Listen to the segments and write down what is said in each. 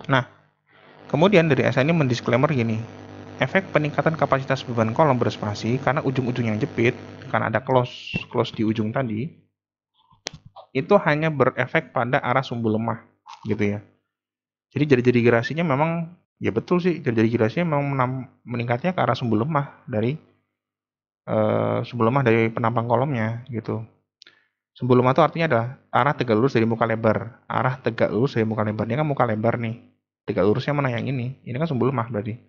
Nah, kemudian dari SN ini mendisklaimer gini, efek peningkatan kapasitas beban kolom berspasi karena ujung-ujungnya jepit, karena ada close di ujung tadi, itu hanya berefek pada arah sumbu lemah, gitu ya. Jadi jari-jari gerasinya memang, ya betul sih, jari-jari gerasinya memang meningkatnya ke arah sumbu lemah dari penampang kolomnya, gitu. Sumbu lemah itu artinya adalah arah tegak lurus dari muka lebar. Arah tegak lurus dari muka lebar. Ini kan muka lebar nih. Tegak lurusnya mana yang ini? Ini kan sumbu lemah berarti.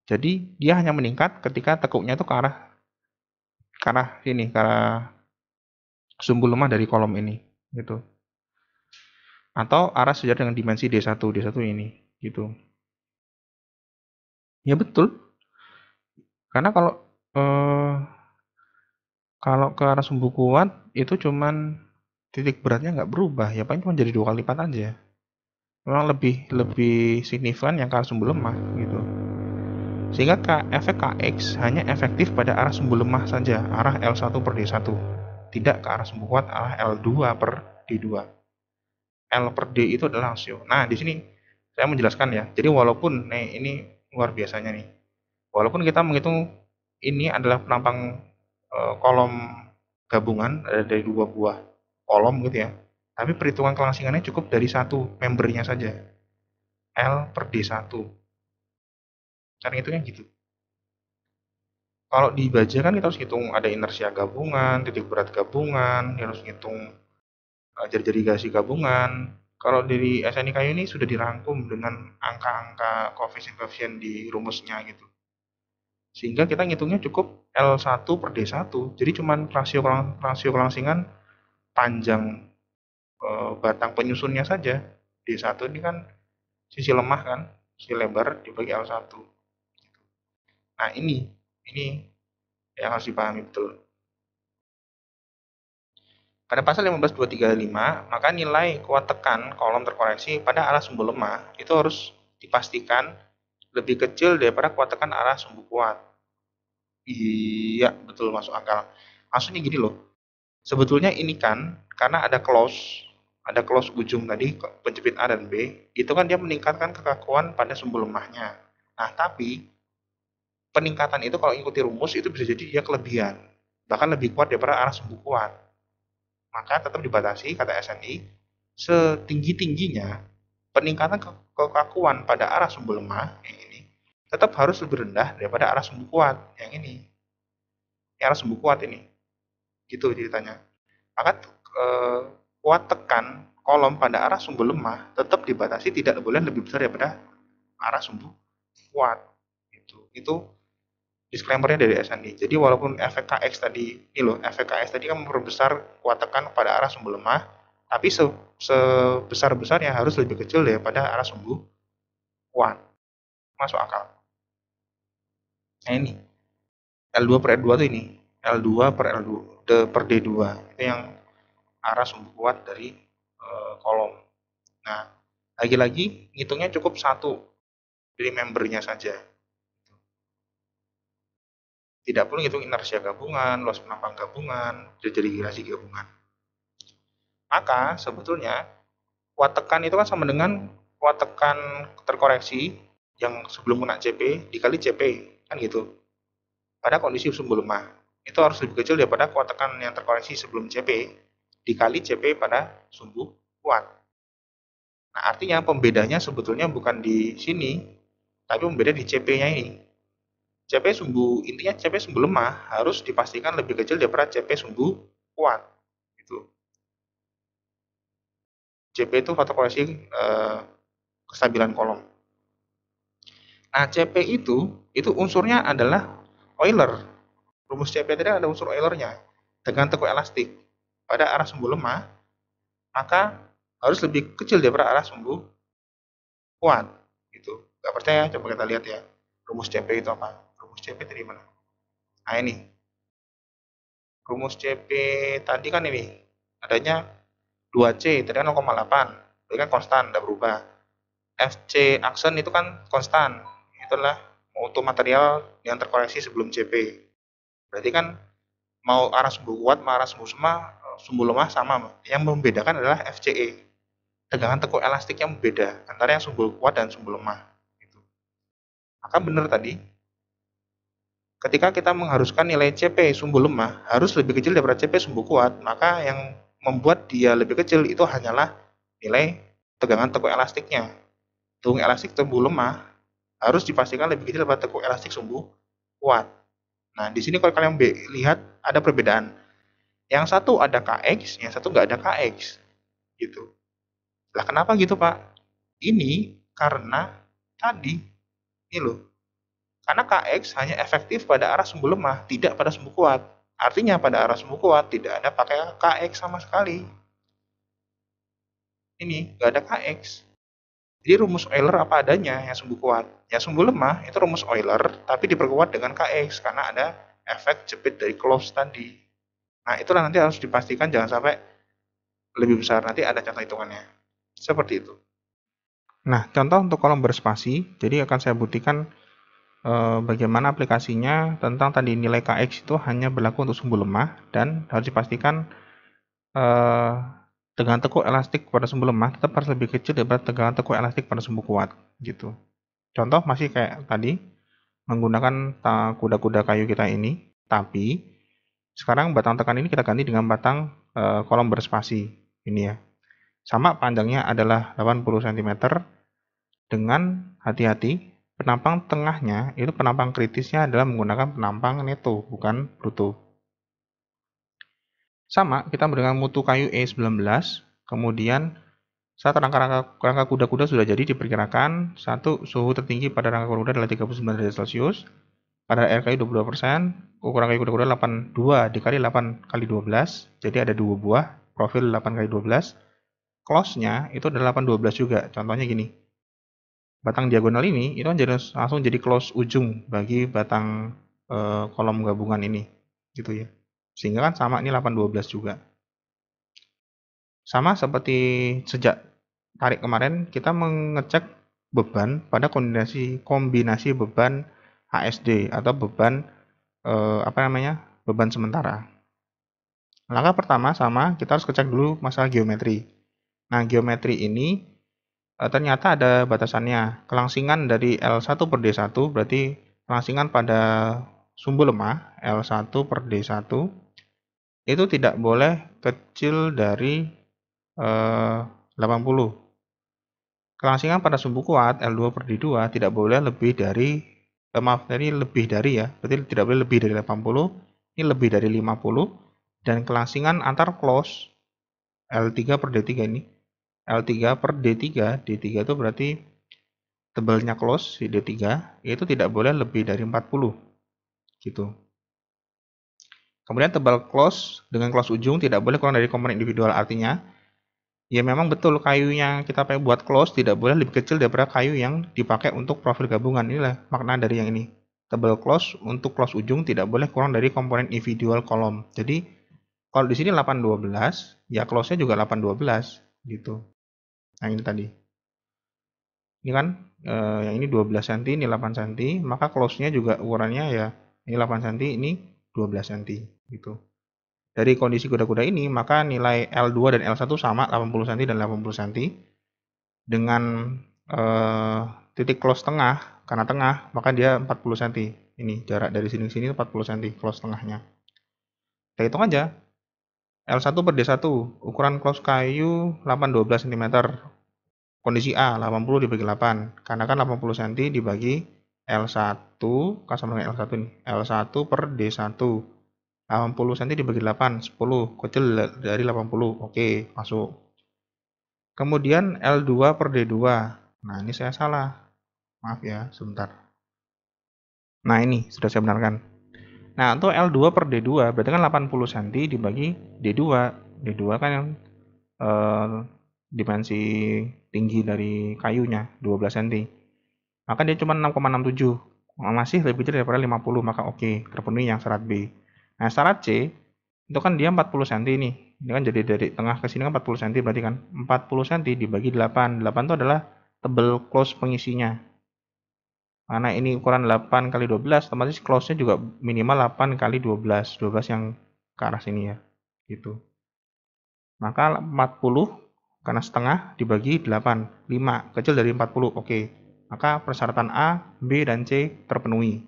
Jadi dia hanya meningkat ketika tekuknya itu ke arah sini, ke arah sumbu lemah dari kolom ini, gitu. Atau arah sejajar dengan dimensi D1 ini, gitu. Ya betul. Karena eh, kalau ke arah sumbu kuat itu cuman titik beratnya nggak berubah, ya paling cuma jadi 2 kali lipat aja. Memang lebih signifikan yang ke arah sumbu lemah, gitu. Sehingga efek Kx hanya efektif pada arah sumbu lemah saja, arah L1 per D1. Tidak ke arah sumbu kuat, arah L2 per D2. L per D itu adalah rasio. Nah, di sini saya menjelaskan ya. Jadi walaupun, ini luar biasanya nih. Walaupun kita menghitung ini adalah penampang kolom gabungan, ada dari 2 buah kolom gitu ya. Tapi perhitungan kelangsingannya cukup dari satu membernya saja. L per D1. Cara hitungnya gitu. Kalau di baja kan kita harus hitung ada inersia gabungan, titik berat gabungan, harus hitung jari-jari gerasi gabungan. Kalau dari SNI kayu ini sudah dirangkum dengan angka-angka koefisien-koefisien di rumusnya gitu. Sehingga kita ngitungnya cukup L1 per D1. Jadi cuman rasio kelangsingan panjang batang penyusunnya saja. D1 ini kan sisi lemah kan, sisi lebar dibagi L1. Nah, ini yang harus dipahami betul. Pada pasal 15.235, maka nilai kuat tekan kolom terkoreksi pada arah sumbu lemah itu harus dipastikan lebih kecil daripada kuat tekan arah sumbu kuat. Iya, betul, masuk akal. Maksudnya gini loh, sebetulnya ini kan karena ada close ujung tadi, penjepit A dan B, itu kan dia meningkatkan kekakuan pada sumbu lemahnya. Nah, tapi peningkatan itu kalau ikuti rumus itu bisa jadi dia kelebihan, bahkan lebih kuat daripada arah sumbu kuat. Maka tetap dibatasi, kata SNI, setinggi-tingginya peningkatan kekakuan pada arah sumbu lemah yang ini tetap harus lebih rendah daripada arah sumbu kuat yang ini. Arah sumbu kuat ini. Gitu ceritanya. Maka kuat tekan kolom pada arah sumbu lemah tetap dibatasi tidak boleh lebih besar daripada arah sumbu kuat. Itu disclaimer-nya dari SNI. Jadi walaupun efek Kx tadi, ini loh, efek Kx tadi kan memperbesar kuat tekan pada arah sumbu lemah, tapi sebesar-besarnya harus lebih kecil daripada arah sumbu kuat. Masuk akal. Nah ini, L2 per L2 itu ini. L2 per L2 per D2. Itu yang arah sumbu kuat dari kolom. Nah, lagi-lagi ngitungnya cukup satu dari membernya saja. Tidak perlu ngitung inersia gabungan, loss penampang gabungan, jadi gerasi gabungan. Maka sebetulnya kuat tekan itu kan sama dengan kuat tekan terkoreksi yang sebelum kena CP dikali CP, kan gitu. Pada kondisi sumbu lemah, itu harus lebih kecil daripada kuat tekan yang terkoreksi sebelum CP dikali CP pada sumbu kuat. Nah, artinya pembedanya sebetulnya bukan di sini, tapi pembeda di CP-nya ini. Intinya CP sumbu lemah harus dipastikan lebih kecil daripada CP sumbu kuat. Gitu. CP itu faktor koreksi kestabilan kolom. Nah, CP itu unsurnya adalah Euler. Rumus CP tadi ada unsur Eulernya. Dengan tekuk elastik pada arah sumbu lemah, maka harus lebih kecil daripada arah sumbu kuat. Gitu. Gak percaya? Coba kita lihat ya. Rumus CP itu apa? Rumus CP dari mana? Nah, ini. Rumus CP tadi kan ini. Adanya 2C, tadi kan 0,8. Itu kan konstan, tidak berubah. FC aksen itu kan konstan. Itulah mutu material yang terkoreksi sebelum CP. Berarti kan mau arah sumbu kuat, mau arah sumbu lemah sama. Yang membedakan adalah FCE. tegangan tekuk elastik yang berbeda antara yang sumbu kuat dan sumbu lemah. Gitu. Maka benar tadi, ketika kita mengharuskan nilai CP sumbu lemah harus lebih kecil daripada CP sumbu kuat, maka yang membuat dia lebih kecil itu hanyalah nilai tegangan tekuk elastiknya. Tegangan elastik sumbu lemah harus dipastikan lebih kecil daripada tekuk elastik sumbu kuat. Nah, di sini kalau kalian lihat ada perbedaan. Yang satu ada KX, yang satu nggak ada KX. Gitu. Lah kenapa gitu, Pak? Ini karena tadi, ini loh. Karena KX hanya efektif pada arah sumbu lemah, tidak pada sumbu kuat. Artinya pada arah sumbu kuat tidak ada pakai KX sama sekali. Ini nggak ada KX. Jadi rumus Euler apa adanya yang sumbu kuat. Yang sumbu lemah itu rumus Euler, tapi diperkuat dengan KX karena ada efek jepit dari close tadi. Nah, itulah nanti harus dipastikan jangan sampai lebih besar. Nanti ada contoh hitungannya. Seperti itu. Nah, contoh untuk kolom berspasi, jadi akan saya buktikan bagaimana aplikasinya tentang tadi nilai KX itu hanya berlaku untuk sumbu lemah dan harus dipastikan tegangan tekuk elastik pada sumbu lemah tetap harus lebih kecil daripada tegangan tekuk elastik pada sumbu kuat gitu. Contoh masih kayak tadi menggunakan kuda-kuda kayu kita ini, tapi sekarang batang tekan ini kita ganti dengan batang kolom berspasi ini ya. Sama panjangnya adalah 80 cm dengan hati-hati penampang tengahnya itu penampang kritisnya adalah menggunakan penampang neto, bukan bruto. Sama, kita dengan mutu kayu E19, kemudian saat rangka kuda-kuda sudah jadi diperkirakan, satu, suhu tertinggi pada rangka kuda adalah 39 derajat Celcius, pada air kayu 22%, ukuran kayu kuda-kuda 82 dikali 8 kali 12, jadi ada 2 buah, profil 8 kali 12, close-nya itu adalah 812 juga, contohnya gini. Batang diagonal ini itu kan langsung jadi close ujung bagi batang kolom gabungan ini gitu ya, sehingga kan sama ini 812 juga. Sama seperti sejak tarik kemarin kita mengecek beban pada kombinasi beban HSD atau beban beban sementara. Langkah pertama sama, kita harus cek dulu masalah geometri. Nah, geometri ini ternyata ada batasannya. Kelangsingan dari L1 per D1 berarti kelangsingan pada sumbu lemah L1 per D1 itu tidak boleh kecil dari 80. Kelangsingan pada sumbu kuat L2 per D2 tidak boleh lebih dari berarti tidak boleh lebih dari 80, ini lebih dari 50, dan kelangsingan antar close L3 per D3 ini L3 per D3 itu berarti tebalnya close di D3 itu tidak boleh lebih dari 40 gitu. Kemudian tebal close dengan close ujung tidak boleh kurang dari komponen individual, artinya ya memang betul kayu yang kita pakai buat close tidak boleh lebih kecil daripada kayu yang dipakai untuk profil gabungan. Inilah makna dari yang ini. Tebal close untuk close ujung tidak boleh kurang dari komponen individual kolom. Jadi kalau di sini 812 ya close-nya juga 812 gitu. Nah, ini tadi. Ini kan yang ini 12 cm, ini 8 cm, maka close-nya juga ukurannya ya ini 8 cm, ini 12 cm gitu. Dari kondisi kuda-kuda ini, maka nilai L2 dan L1 sama 80 cm dan 80 cm. Dengan titik close tengah, karena tengah, maka dia 40 cm. Ini jarak dari sini ke sini 40 cm close tengahnya. Kita hitung aja. L1 per D1, ukuran close kayu 812 cm. Kondisi A, 80 dibagi 8. Karena kan 80 cm dibagi L1, kan sama dengan L1 nih. L1 per D1. 80 cm dibagi 8, 10. Kecil dari 80. Oke, masuk. Kemudian L2 per D2. Nah, ini saya salah. Maaf ya, sebentar. Nah, ini sudah saya benarkan. Nah, untuk L2 per D2 berarti kan 80 cm dibagi D2. D2 kan yang dimensi tinggi dari kayunya 12 cm. Maka dia cuma 6,67. Masih lebih kecil daripada 50, maka oke, terpenuhi yang syarat B. Nah, syarat C itu kan dia 40 cm ini. Ini kan jadi dari tengah ke sini kan 40 cm, berarti kan 40 cm dibagi 8. 8 itu adalah tebal close pengisinya. Karena ini ukuran 8 kali 12, otomatis close-nya juga minimal 8 kali 12. 12 yang ke arah sini ya. Gitu. Maka 40 Karena setengah dibagi 8, 5, kecil dari 40, oke. Maka persyaratan A, B, dan C terpenuhi.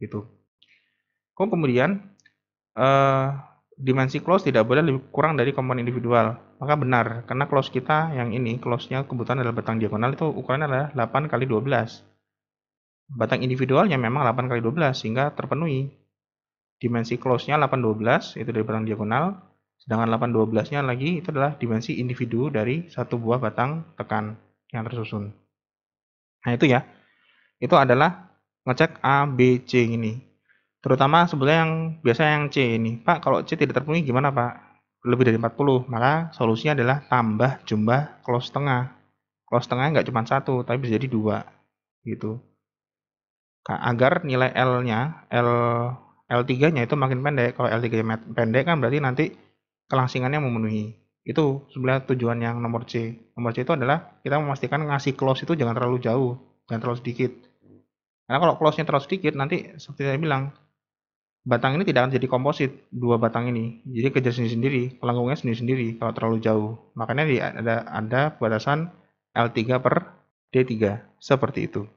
Gitu. Kemudian, dimensi close tidak boleh lebih kurang dari komponen individual. Maka benar, karena close kita yang ini, close-nya kebetulan adalah batang diagonal, itu ukurannya adalah 8 kali 12. Batang individualnya memang 8 kali 12, sehingga terpenuhi. Dimensi close-nya 8, 12, itu dari batang diagonal, sedangkan 8, 12-nya lagi itu adalah dimensi individu dari satu buah batang tekan yang tersusun. Nah itu ya, itu adalah ngecek A, B, C ini. Terutama sebenarnya yang biasa yang C ini. Pak, kalau C tidak terpenuhi gimana Pak? Lebih dari 40, maka solusinya adalah tambah jumlah close tengah. Close tengahnya nggak cuma satu, tapi bisa jadi 2. Gitu. Agar nilai L-nya, L3-nya itu makin pendek. Kalau L3-nya pendek kan berarti nanti kelangsingannya memenuhi. Itu sebenarnya tujuan yang nomor C. Nomor C itu adalah kita memastikan ngasih close itu jangan terlalu jauh, jangan terlalu sedikit. Karena kalau close-nya terlalu sedikit, nanti seperti saya bilang, batang ini tidak akan jadi komposit, dua batang ini. Jadi kejar sendiri-sendiri, pelanggungnya sendiri-sendiri kalau terlalu jauh. Makanya ada batasan L3 per D3, seperti itu.